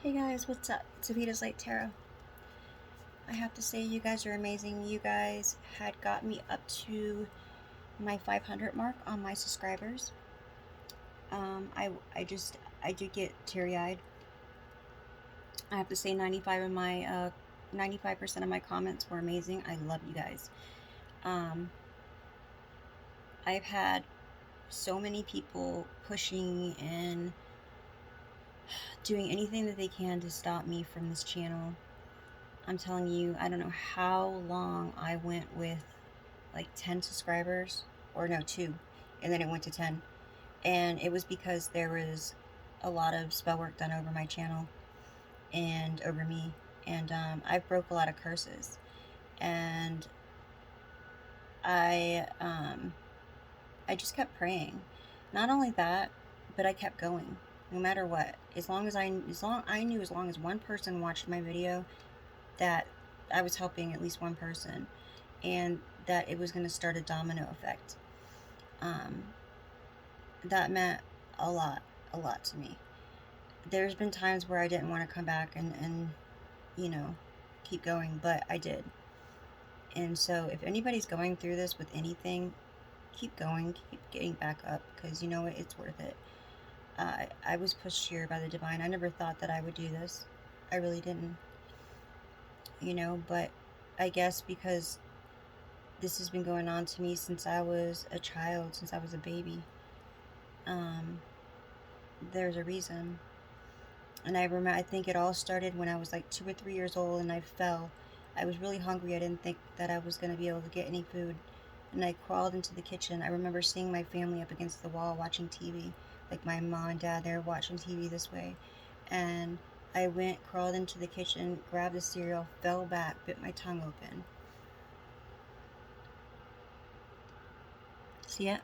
Hey guys, what's up? It's Avita's Light Tarot. I have to say, you guys are amazing. You guys had got me up to my 500 mark on my subscribers. I did get teary-eyed. I have to say, 95% of my comments were amazing. I love you guys. I've had so many people pushing and doing anything that they can to stop me from this channel. I'm telling you, I don't know how long I went with like 10 subscribers, or no, 2, and then it went to 10. And it was because there was a lot of spell work done over my channel and over me. And I broke a lot of curses. And I just kept praying. Not only that, but I kept going, no matter what. As long as one person watched my video, that I was helping at least one person, and that it was going to start a domino effect. That meant a lot to me. There's been times where I didn't want to come back and keep going, but I did. And so if anybody's going through this with anything, keep going, keep getting back up, because you know what, it's worth it. I was pushed here by the divine. I never thought that I would do this. I really didn't. But I guess because this has been going on to me since I was a child, since I was a baby, there's a reason. And I think it all started when I was like 2 or 3 years old, and I fell. I was really hungry. I didn't think that I was going to be able to get any food. And I crawled into the kitchen. I remember seeing my family up against the wall watching TV. Like my mom and dad, they were watching TV this way. And I crawled into the kitchen, grabbed the cereal, fell back, bit my tongue open. See it?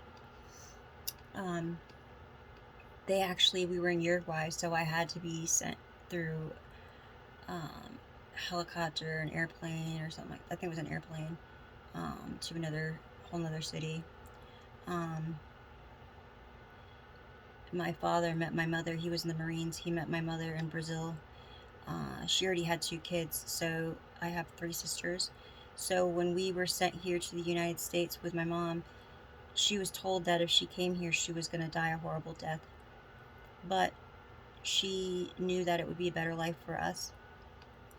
We were in Uruguay, so I had to be sent through helicopter, an airplane or something. I think it was an airplane, to whole nother city. My father met my mother. He was in the Marines. He met my mother in Brazil. She already had 2 kids, so I have 3 sisters. So when we were sent here to the United States with my mom, she was told that if she came here, she was going to die a horrible death. But she knew that it would be a better life for us,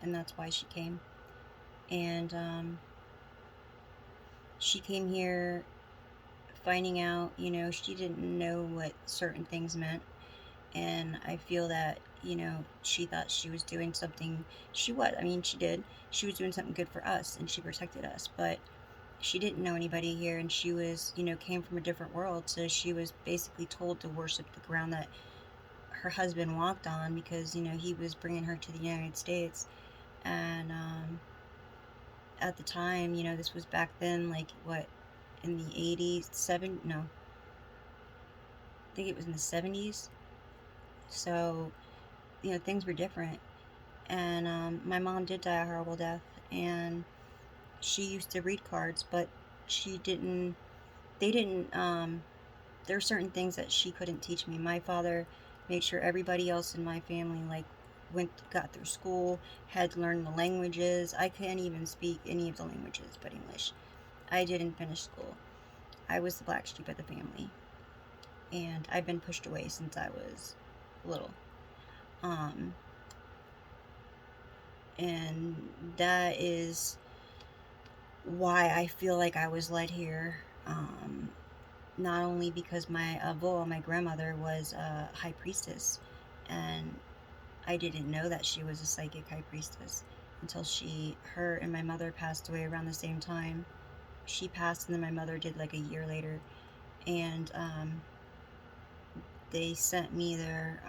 and that's why she came. And she came here finding out, she didn't know what certain things meant. And I feel that, she thought she was doing something. She did. She was doing something good for us, and she protected us. But she didn't know anybody here, and she was, came from a different world. So she was basically told to worship the ground that her husband walked on, because, he was bringing her to the United States. And at the time, this was back then, like, what, in the 80s, I think it was in the 70s. So, things were different. And my mom did die a horrible death, and she used to read cards, but there were certain things that she couldn't teach me. My father made sure everybody else in my family, like, got through school, had to learn the languages. I can't even speak any of the languages but English. I didn't finish school. I was the black sheep of the family, and I've been pushed away since I was little. And that is why I feel like I was led here. Not only because my grandmother, was a high priestess, and I didn't know that she was a psychic high priestess until her and my mother passed away around the same time. She passed, and then my mother did like a year later, and they sent me their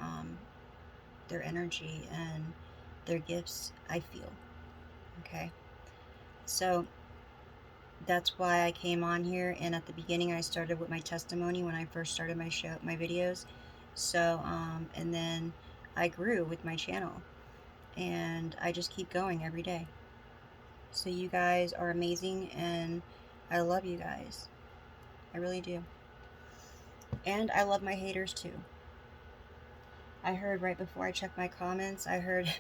energy and their gifts, I feel. Okay, so that's why I came on here. And at the beginning, I started with my testimony when I first started my videos. So and then I grew with my channel, and I just keep going every day. So you guys are amazing, and I love you guys. I really do. And I love my haters too. I heard right before I checked my comments, I heard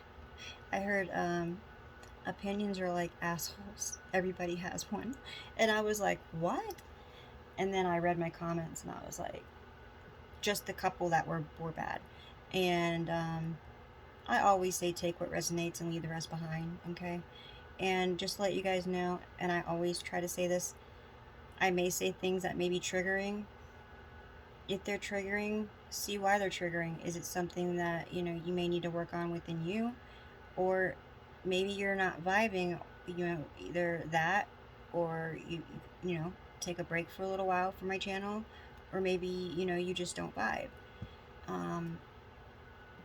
opinions are like assholes. Everybody has one. And I was like, what? And then I read my comments and I was like, just the couple that were bad. And I always say take what resonates and leave the rest behind, okay? And just to let you guys know, and I always try to say this, I may say things that may be triggering. If they're triggering, see why they're triggering. Is it something that, you know, you may need to work on within you? Or maybe you're not vibing, you know, either that or you know, take a break for a little while from my channel, or maybe, you know, you just don't vibe.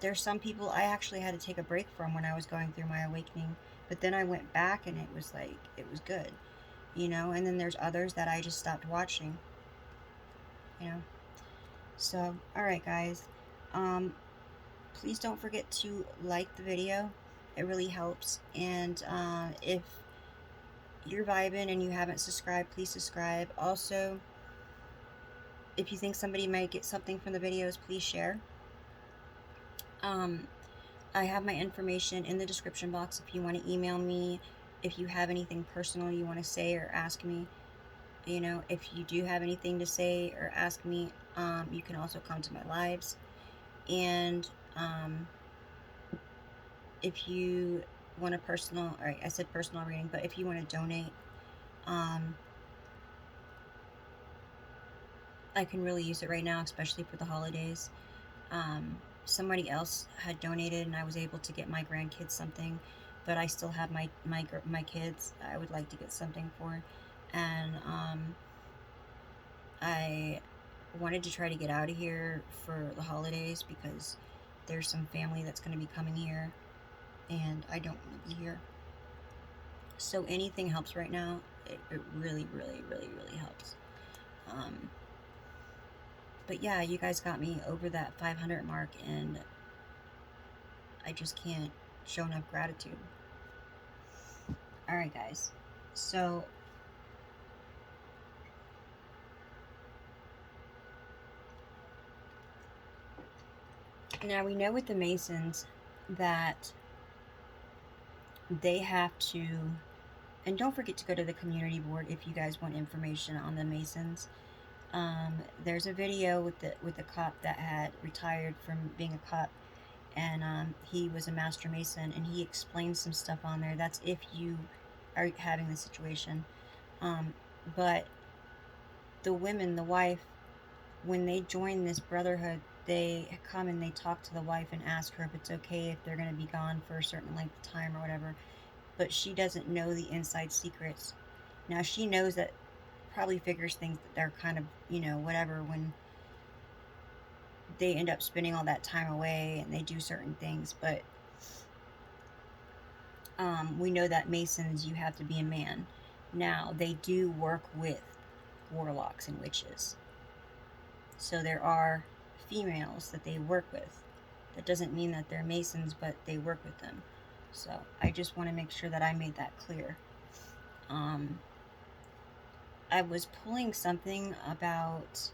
There's some people I actually had to take a break from when I was going through my awakening, but then I went back and it was like, it was good, you know. And then there's others that I just stopped watching, you know. So, alright guys, please don't forget to like the video. It really helps. And if you're vibing and you haven't subscribed, please subscribe. Also, if you think somebody might get something from the videos, please share. I have my information in the description box if you want to email me, if you have anything personal you want to say or ask me. You know, if you do have anything to say or ask me, you can also come to my lives. And if you want a personal, all right, I said personal reading, but if you want to donate, I can really use it right now, especially for the holidays. Somebody else had donated and I was able to get my grandkids something, but I still have my kids I would like to get something for. And I wanted to try to get out of here for the holidays because there's some family that's going to be coming here and I don't want to be here. So anything helps right now. It really, really, really, really helps. But yeah, you guys got me over that 500 mark, and I just can't show enough gratitude. Alright guys, so now we know with the Masons that they have to, and don't forget to go to the community board if you guys want information on the Masons. There's a video with the cop that had retired from being a cop, and he was a master Mason, and he explained some stuff on there. That's if you are having the situation. But the women, the wife, when they join this brotherhood, they come and they talk to the wife and ask her if it's okay if they're going to be gone for a certain length of time or whatever. But she doesn't know the inside secrets. Now she knows that, probably figures things that they're kind of, you know, whatever, when they end up spending all that time away and they do certain things. But we know that Masons, you have to be a man. Now they do work with warlocks and witches, so there are females that they work with. That doesn't mean that they're Masons, but they work with them. So I just want to make sure that I made that clear. I was pulling something about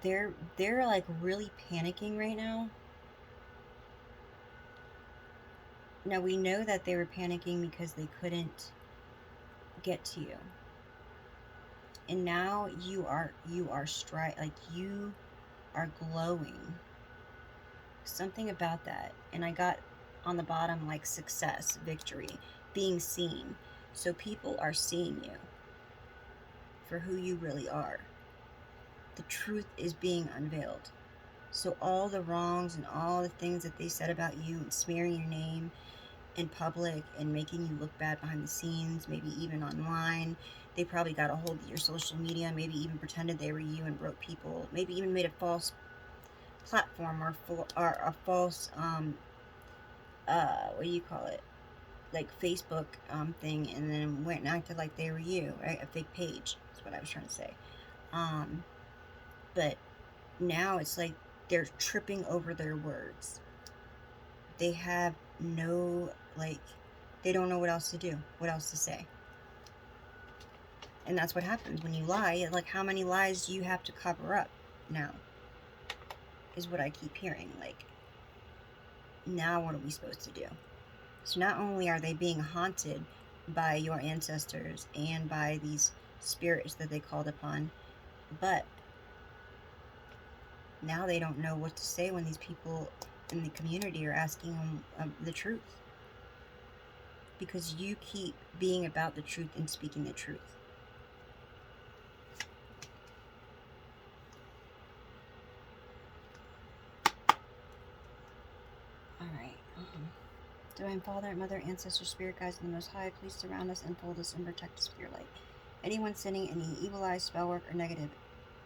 they're like really panicking right now. Now we know that they were panicking because they couldn't get to you. And now you are like you are glowing. Something about that. And I got on the bottom like success, victory, being seen. So people are seeing you for who you really are. The truth is being unveiled. So all the wrongs and all the things that they said about you and smearing your name in public and making you look bad behind the scenes, maybe even online. They probably got a hold of your social media, maybe even pretended they were you and broke people, maybe even made a false platform or a false, what do you call it? Like Facebook thing, and then went and acted like they were you, right? A fake page, is what I was trying to say. But now it's like they're tripping over their words. They have no, like, they don't know what else to do, what else to say. And that's what happens when you lie. Like, how many lies do you have to cover up now? Is what I keep hearing. Like, now what are we supposed to do? So not only are they being haunted by your ancestors and by these spirits that they called upon, but now they don't know what to say when these people in the community are asking them the truth. Because you keep being about the truth and speaking the truth. Alright. Divine Father, Mother, Ancestor, Spirit Guides, and the Most High, please surround us, enfold us, and protect us with your light. Anyone sending any evil eyes, spell work, or negative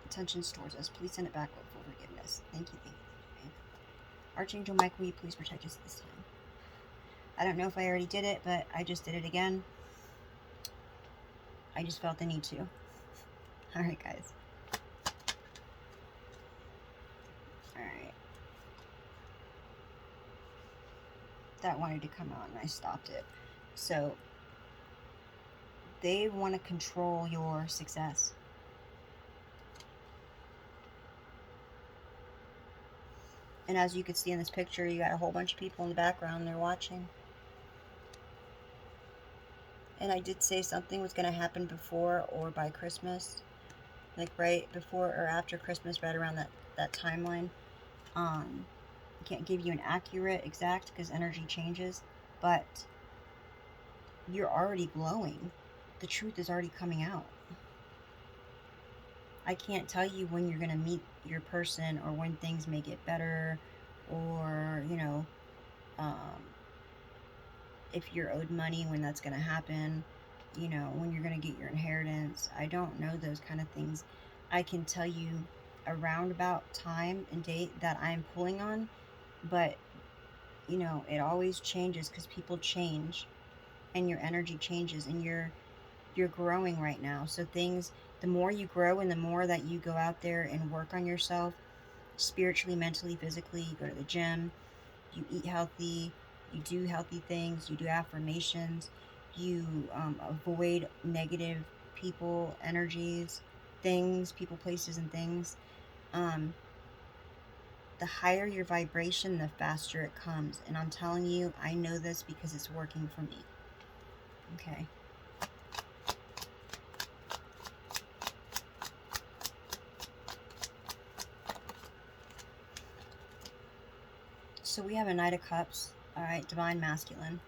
intentions towards us, please send it back with full forgiveness. Thank you, thank you, thank you. Archangel Mike, will you please protect us this time? I don't know if I already did it, but I just did it again. I just felt the need to. Alright, guys. Alright. That wanted to come out and I stopped it. So, they want to control your success. And as you can see in this picture, you got a whole bunch of people in the background, they're watching. And I did say something was going to happen before or by Christmas. Like right before or after Christmas, right around that timeline. I can't give you an accurate exact because energy changes, but you're already glowing. The truth is already coming out. I can't tell you when you're going to meet your person or when things may get better or, you know, if you're owed money, when that's going to happen, you know, when you're going to get your inheritance. I don't know those kind of things. I can tell you a roundabout time and date that I'm pulling on, but, you know, it always changes because people change and your energy changes and you're growing right now. So things, the more you grow and the more that you go out there and work on yourself spiritually, mentally, physically, you go to the gym, you eat healthy, you do healthy things, you do affirmations, you avoid negative people, energies, things, people, places, and things. The higher your vibration, the faster it comes. And I'm telling you, I know this because it's working for me. Okay. So we have a Knight of Cups. Alright, Divine Masculine.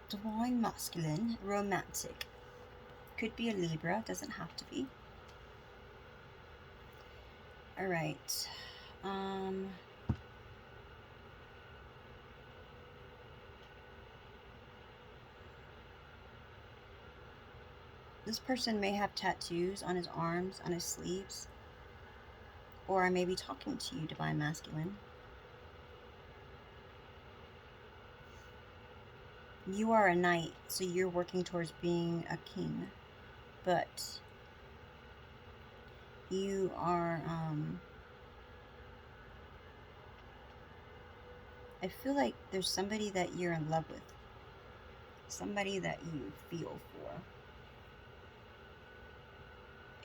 Divine Masculine, romantic. Could be a Libra, doesn't have to be. Alright. This person may have tattoos on his arms, on his sleeves. Or I may be talking to you, Divine Masculine. You are a knight, so you're working towards being a king. But you are, I feel like there's somebody that you're in love with. Somebody that you feel for.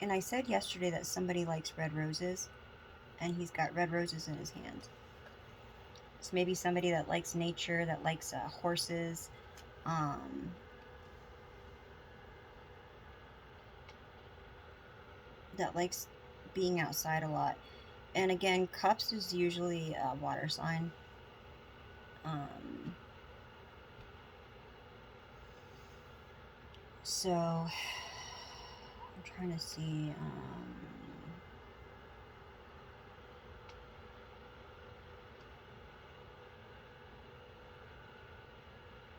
And I said yesterday that somebody likes red roses, and he's got red roses in his hand. So maybe somebody that likes nature, that likes horses, that likes being outside a lot. And again, cups is usually a water sign. So I'm trying to see.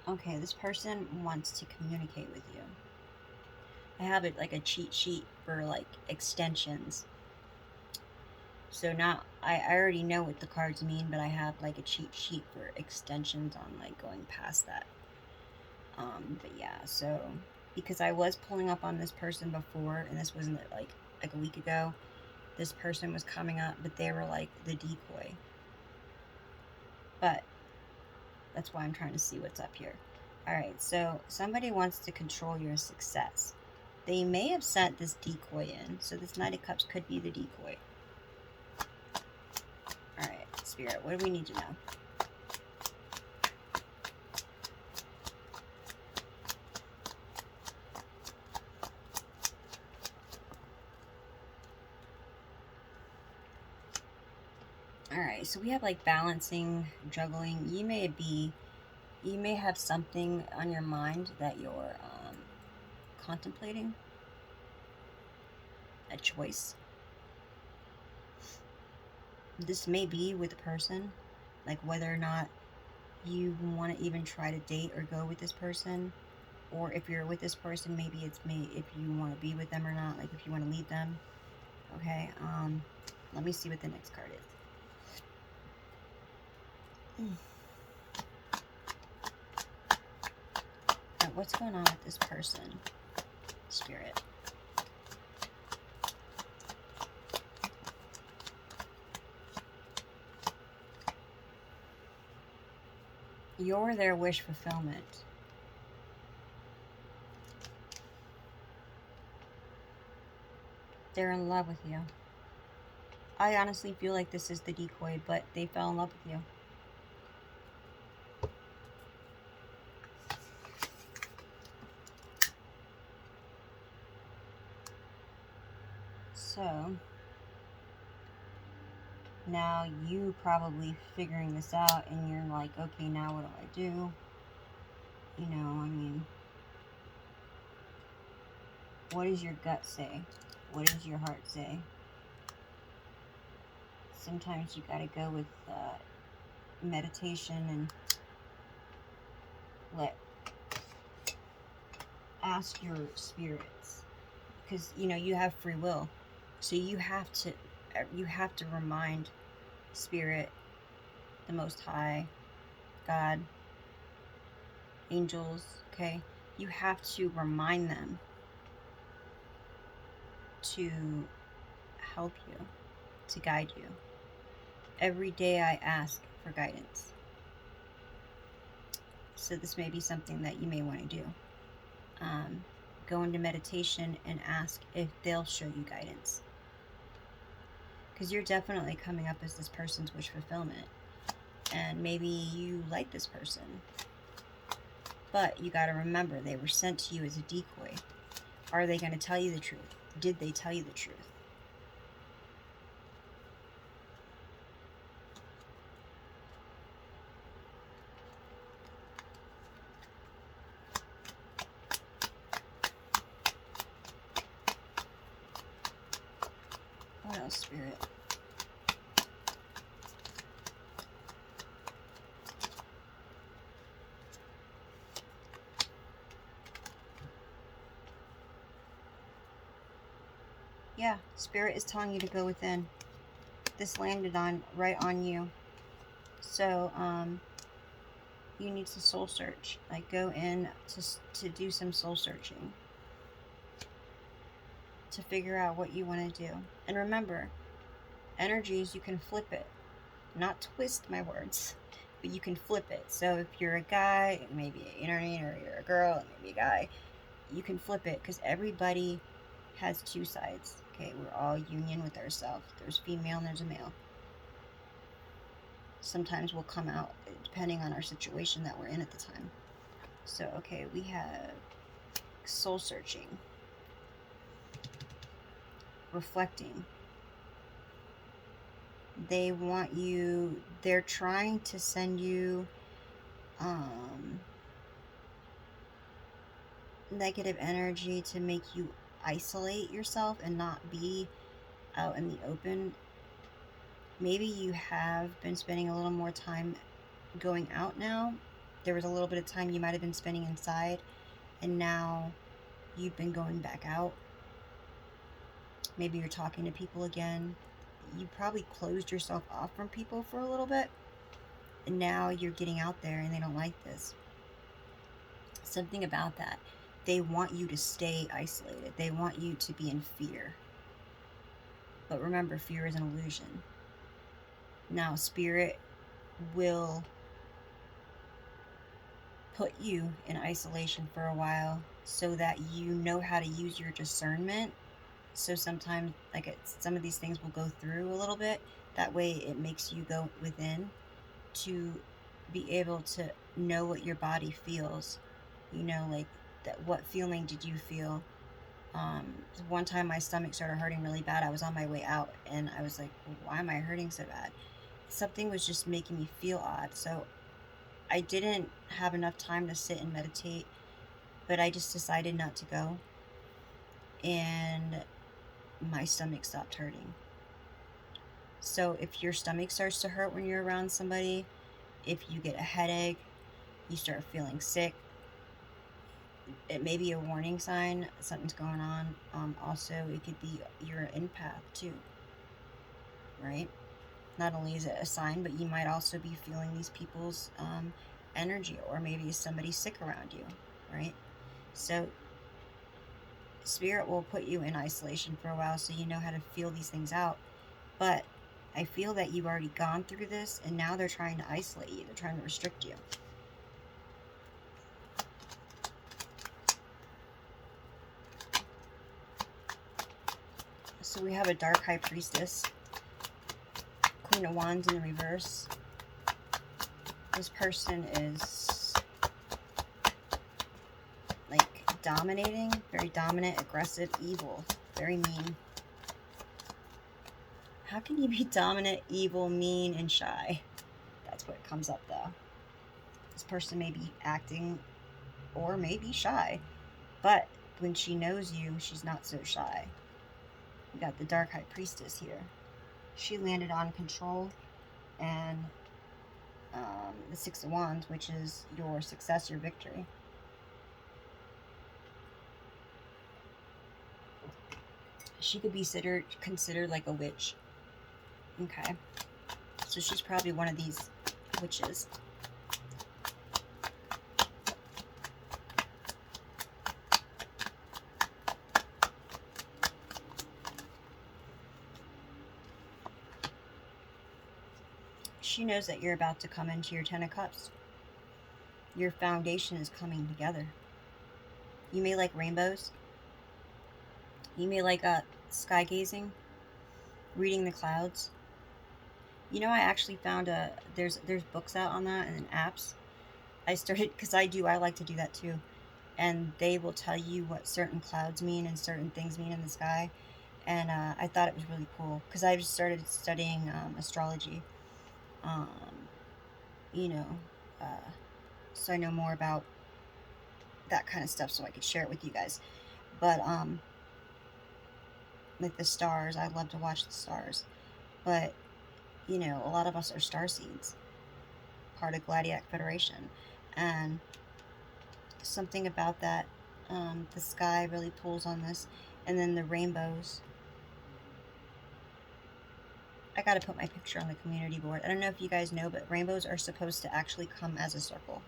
Okay, this person wants to communicate with you. I have it like a cheat sheet for like extensions. So now I already know what the cards mean, but I have like a cheat sheet for extensions on like going past that. But yeah, so because I was pulling up on this person before, and this wasn't like a week ago, this person was coming up, but they were like the decoy. But that's why I'm trying to see what's up here. Alright, so somebody wants to control your success. they may have sent this decoy in. So this Knight of Cups could be the decoy. Alright, Spirit, what do we need to know? Alright, so we have like balancing, juggling. You may have something on your mind that you're contemplating. A choice. This may be with a person, like whether or not you want to even try to date or go with this person, or if you're with this person, maybe it's if you want to be with them or not, like if you want to leave them. Okay, let me see what the next card is. Now, what's going on with this person, Spirit? You're their wish fulfillment. They're in love with you. I honestly feel like this is the decoy, but they fell in love with you. So, now you probably figuring this out and you're like, okay, now what do I do? You know, I mean, what does your gut say? What does your heart say? Sometimes you gotta go with meditation and ask your spirits, because you know you have free will, so you have to remind Spirit, the Most High, God, angels, okay, you have to remind them to help you, to guide you. Every day I ask for guidance. So this may be something that you may want to do. Go into meditation and ask if they'll show you guidance. Because you're definitely coming up as this person's wish fulfillment. And maybe you like this person. But you got to remember, they were sent to you as a decoy. Are they going to tell you the truth? Did they tell you the truth? What else, Spirit? Yeah, Spirit is telling you to go within. This landed right on you. So, you need to soul search. Like, go in to do some soul searching. To figure out what you want to do. And remember, energies, you can flip it. Not twist my words, but you can flip it. So if you're a guy, maybe, you know what I mean, or you're a girl, maybe a guy, you can flip it, because everybody has two sides. Okay, we're all union with ourselves. There's female and there's a male. Sometimes we'll come out depending on our situation that we're in at the time. So, okay, we have soul searching, reflecting. They want you, they're trying to send you negative energy to make you isolate yourself and not be out in the open. Maybe you have been spending a little more time going out now. There was a little bit of time you might have been spending inside, and now you've been going back out. Maybe you're talking to people again. You probably closed yourself off from people for a little bit, and now you're getting out there and they don't like this. Something about that. They want you to stay isolated. They want you to be in fear. But remember, fear is an illusion. Now, Spirit will put you in isolation for a while so that you know how to use your discernment. So sometimes, like, some of these things will go through a little bit. That way, it makes you go within to be able to know what your body feels. You know, like, that, what feeling did you feel? One time my stomach started hurting really bad. I was on my way out, and I was like, well, why am I hurting so bad? Something was just making me feel odd. So I didn't have enough time to sit and meditate, but I just decided not to go. And my stomach stopped hurting. So if your stomach starts to hurt when you're around somebody, if you get a headache, you start feeling sick, it may be a warning sign something's going on. Also, it could be you're an empath too, right? Not only is it a sign, but you might also be feeling these people's energy, or maybe somebody's sick around you, right? So spirit will put you in isolation for a while so you know how to feel these things out. But I feel that you've already gone through this, and now they're trying to isolate you. They're trying to restrict you. So we have a dark high priestess, Queen of Wands in the reverse. This person is like dominating, very dominant, aggressive, evil, very mean. How can you be dominant, evil, mean, and shy? That's what comes up though. This person may be acting or may be shy, but when she knows you, she's not so shy. We got the dark high priestess here. She landed on control and the Six of Wands, which is your success, your victory. She could be considered like a witch. Okay. So she's probably one of these witches. She knows that you're about to come into your Ten of Cups. Your foundation is coming together. You may like rainbows. You may like sky gazing, reading the clouds. You know, I actually found there's books out on that and apps. I started because I like to do that too, and they will tell you what certain clouds mean and certain things mean in the sky. And I thought it was really cool because I just started studying astrology. You know, so I know more about that kind of stuff, so I could share it with you guys. But like the stars, I love to watch the stars. But you know, a lot of us are star seeds, part of Gladiac Federation, and something about that, the sky really pulls on this, and then the rainbows. I gotta put my picture on the community board. I don't know if you guys know, but rainbows are supposed to actually come as a circle.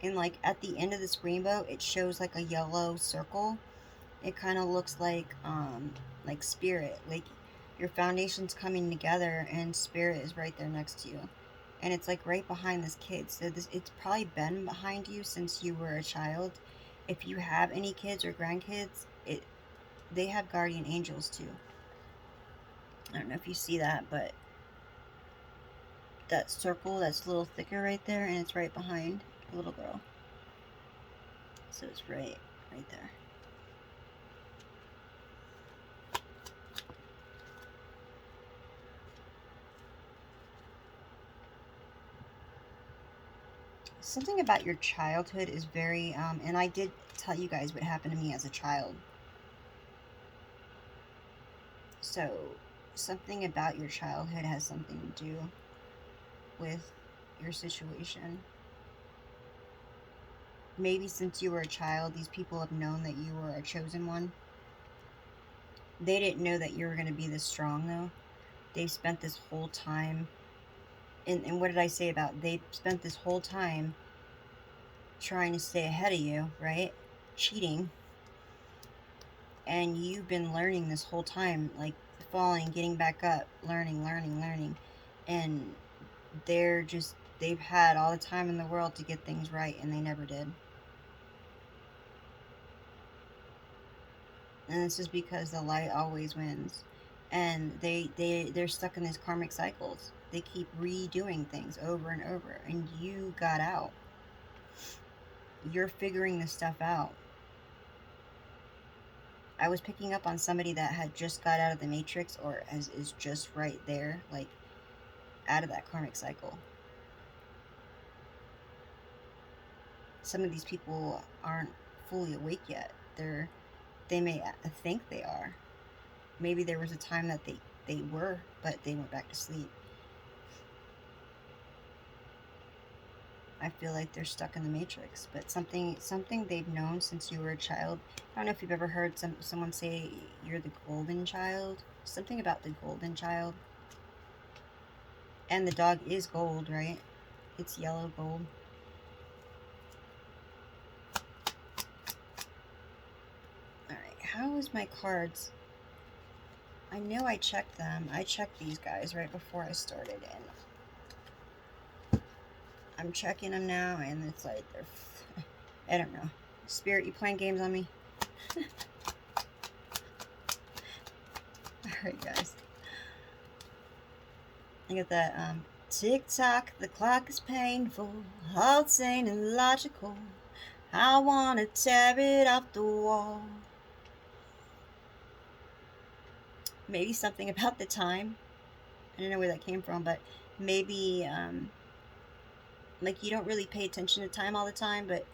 And like at the end of this rainbow, it shows like a yellow circle. It kind of looks like spirit, like your foundation's coming together and spirit is right there next to you. And it's like right behind this kid. So it's probably been behind you since you were a child. If you have any kids or grandkids, they have guardian angels too. I don't know if you see that, but that circle that's a little thicker right there, and it's right behind the little girl. So it's right there. Something about your childhood is very, and I did tell you guys what happened to me as a child. So something about your childhood has something to do with your situation. Maybe since you were a child, these people have known that you were a chosen one. They didn't know that you were going to be this strong, though. They spent this whole time, and what did I say about they spent this whole time trying to stay ahead of you, right? Cheating. And you've been learning this whole time, like falling, getting back up, learning. And they've had all the time in the world to get things right, and they never did. And this is because the light always wins. And they're stuck in these karmic cycles. They keep redoing things over and over, and you got out. You're figuring this stuff out. I was picking up on somebody that had just got out of the matrix, or is just right there, like out of that karmic cycle. Some of these people aren't fully awake yet. They may think they are. Maybe there was a time that they were, but they went back to sleep. I feel like they're stuck in the matrix, but something they've known since you were a child. I don't know if you've ever heard someone say you're the golden child. Something about the golden child. And the dog is gold, right? It's yellow gold. Alright, how is my cards? I know I checked them. I checked these guys right before I started, and I'm checking them now, and it's like they're... I don't know. Spirit, you playing games on me? Alright, guys. I got that, tick-tock, the clock is painful, all sane and logical. I wanna tear it off the wall. Maybe something about the time. I don't know where that came from, but maybe, like, you don't really pay attention to time all the time, but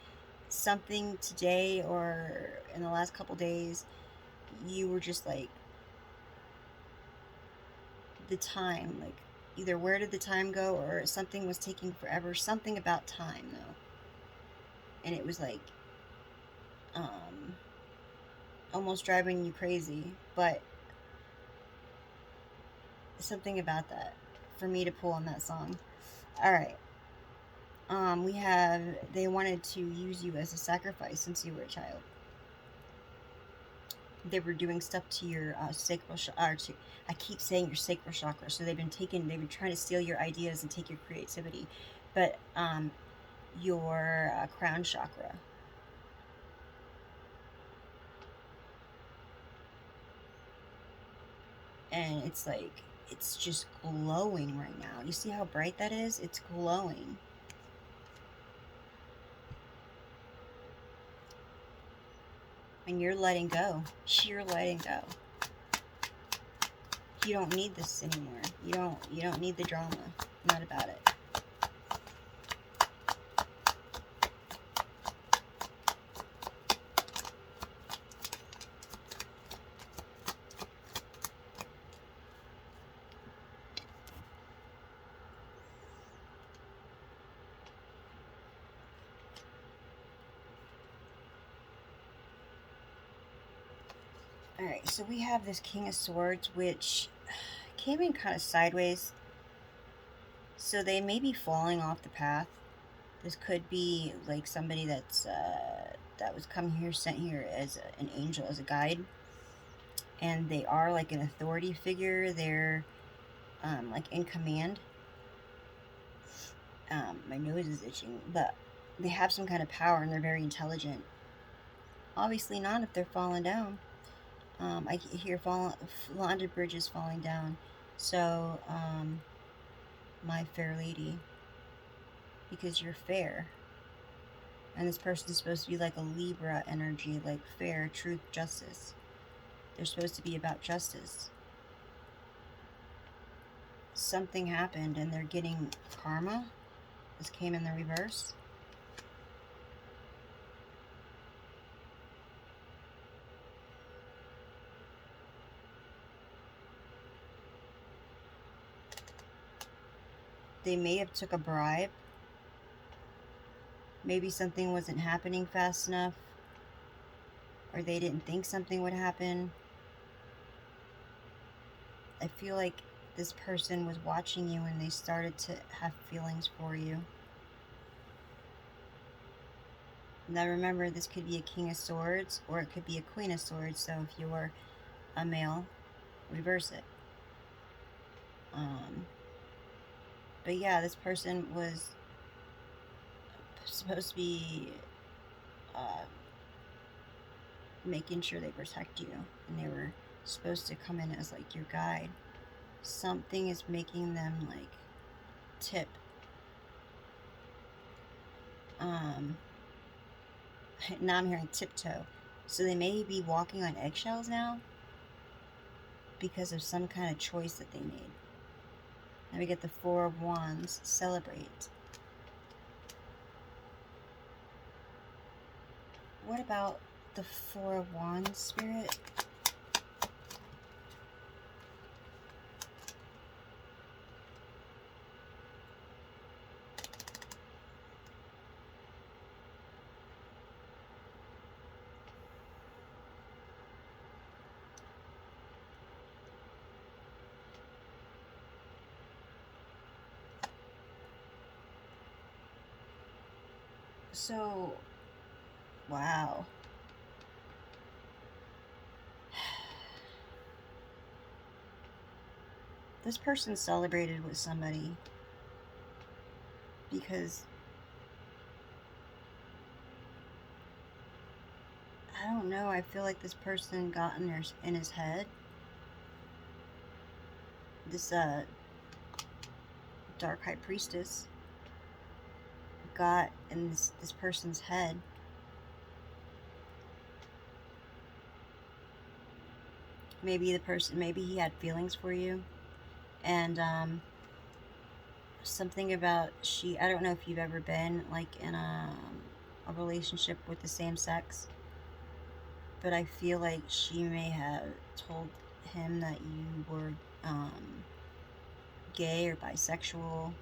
something today or in the last couple days, you were just like, the time, like, either where did the time go, or something was taking forever. Something about time, though. And it was like, almost driving you crazy, but something about that for me to pull on that song. Alright. We have, they wanted to use you as a sacrifice since you were a child. They were doing stuff to your sacral chakra. I keep saying your sacral chakra. So they've been trying to steal your ideas and take your creativity. But your crown chakra. And it's like, it's just glowing right now. You see how bright that is? It's glowing. And you're letting go. You're letting go. You don't need this anymore. You don't need the drama. Not about it. Alright, so we have this King of Swords, which came in kind of sideways. So they may be falling off the path. This could be like somebody that's that was come here, sent here as an angel, as a guide. And they are like an authority figure. They're like in command. My nose is itching, but they have some kind of power and they're very intelligent. Obviously not if they're falling down. I hear landed bridges falling down. So, my fair lady, because you're fair. And this person is supposed to be like a Libra energy, like fair, truth, justice. They're supposed to be about justice. Something happened and they're getting karma. This came in the reverse. They may have took a bribe. Maybe something wasn't happening fast enough. Or they didn't think something would happen. I feel like this person was watching you and they started to have feelings for you. Now remember, this could be a King of Swords or it could be a Queen of Swords. So if you're a male, reverse it. But yeah, this person was supposed to be uh, making sure they protect you, and they were supposed to come in as like your guide. Something is making them like tip. Um, Now I'm hearing tiptoe. So they may be walking on eggshells now because of some kind of choice that they made. Now we get the Four of Wands, celebrate. What about the Four of Wands, Spirit? So, wow. This person celebrated with somebody because I don't know, I feel like this person got in his head. This dark high priestess got in this person's head. Maybe he had feelings for you, and something about I don't know if you've ever been like in a relationship with the same sex, but I feel like she may have told him that you were gay or bisexual,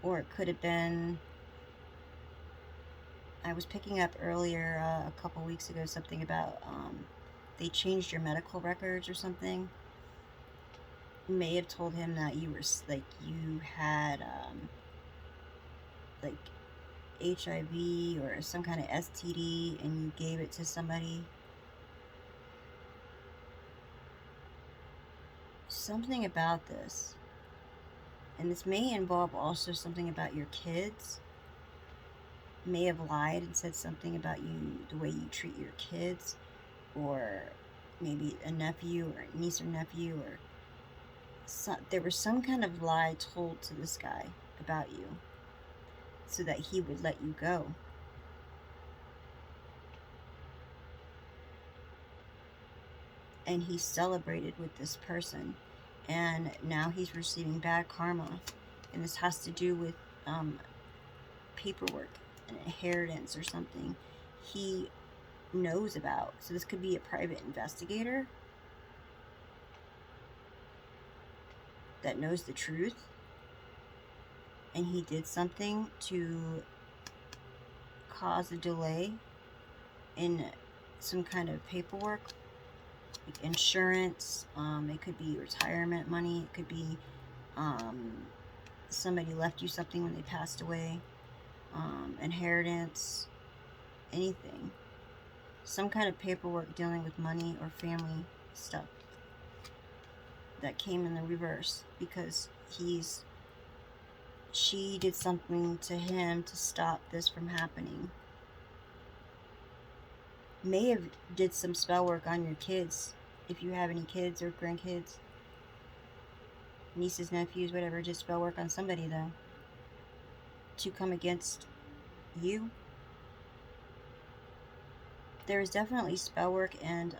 or it could have been, I was picking up earlier a couple weeks ago something about they changed your medical records or something. May have told him that you were like you had like HIV or some kind of STD and you gave it to somebody. Something about this, and this may involve also something about your kids. May have lied and said something about you, the way you treat your kids, or maybe a nephew or a niece or nephew, or there was some kind of lie told to this guy about you so that he would let you go. And he celebrated with this person, and now he's receiving bad karma, and this has to do with paperwork, an inheritance or something he knows about. So this could be a private investigator that knows the truth, and he did something to cause a delay in some kind of paperwork, like insurance. It could be retirement money. It could be somebody left you something when they passed away, inheritance, anything. Some kind of paperwork dealing with money or family stuff that came in the reverse because she did something to him to stop this from happening. May have did some spell work on your kids, if you have any kids or grandkids, nieces, nephews, whatever. Just spell work on somebody though to come against you. There is definitely spell work and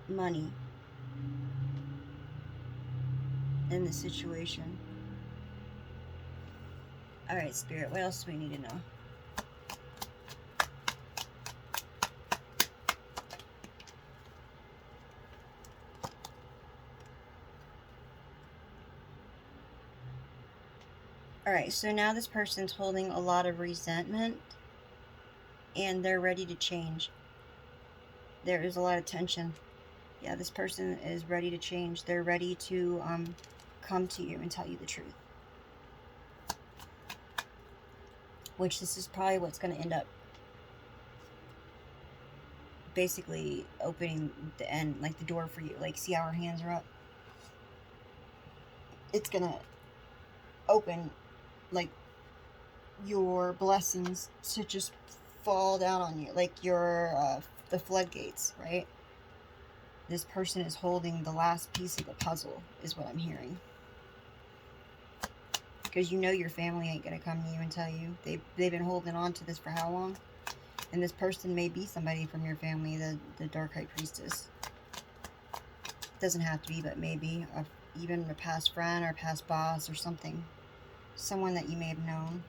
money in the situation. Alright, Spirit, what else do we need to know? Alright, so now this person's holding a lot of resentment and they're ready to change. There is a lot of tension. Yeah, this person is ready to change. They're ready to come to you and tell you the truth. Which this is probably what's going to end up basically opening the end, like the door for you. Like, see how her hands are up? It's gonna open, like, your blessings to just fall down on you, like your the floodgates, right? This person is holding the last piece of the puzzle, is what I'm hearing. Because you know your family ain't gonna come to you and tell you. They've been holding on to this for how long? And this person may be somebody from your family, the Dark High Priestess. Doesn't have to be, but maybe even a past friend or past boss or something. Someone that you may have known,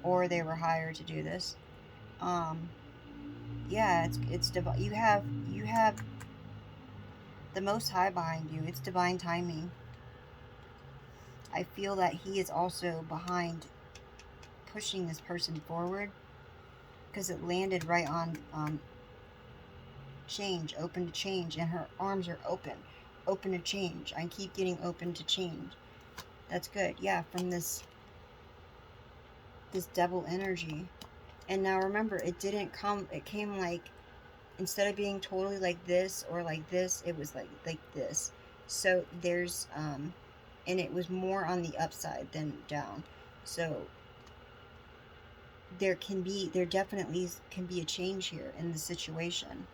or they were hired to do this. Yeah, it's divine. You have the Most High behind you. It's divine timing. I feel that he is also behind pushing this person forward, because it landed right on change, open to change, and her arms are open to change. I keep getting open to change. That's good. Yeah, from this devil energy. And now remember, it didn't come, it came like, instead of being totally like this or like this, it was like this. So there's and it was more on the upside than down. So there definitely can be a change here in the situation.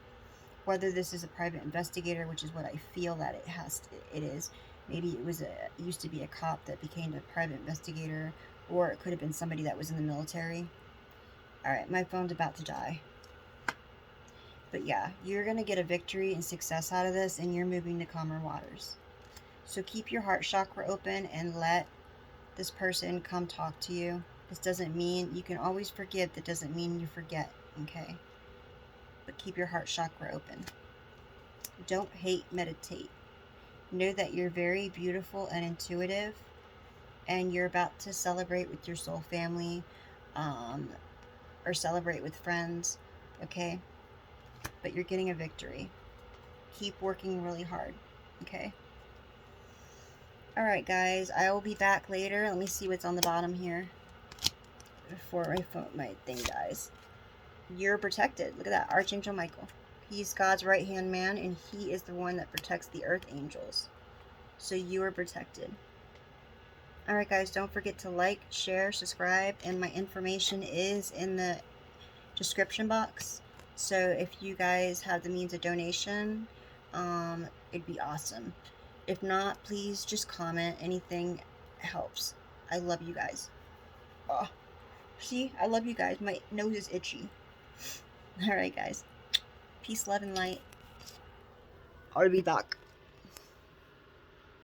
Whether this is a private investigator, which is what I feel that it is. Maybe it used to be a cop that became a private investigator, or it could have been somebody that was in the military. Alright, my phone's about to die. But yeah, you're going to get a victory and success out of this, and you're moving to calmer waters. So keep your heart chakra open and let this person come talk to you. This doesn't mean, you can always forgive. That doesn't mean you forget, okay? But keep your heart chakra open. Don't hate, meditate. Know that you're very beautiful and intuitive, and you're about to celebrate with your soul family, or celebrate with friends, okay? But you're getting a victory. Keep working really hard, okay? Alright, guys, I will be back later. Let me see what's on the bottom here before my thing dies. You're protected. Look at that, Archangel Michael. He's God's right-hand man, and he is the one that protects the earth angels. So you are protected. Alright, guys, don't forget to like, share, subscribe, and my information is in the description box. So if you guys have the means of donation, it'd be awesome. If not, please just comment. Anything helps. I love you guys. Oh, see, I love you guys. My nose is itchy. Alright, guys. Peace, love, and light. I'll be back.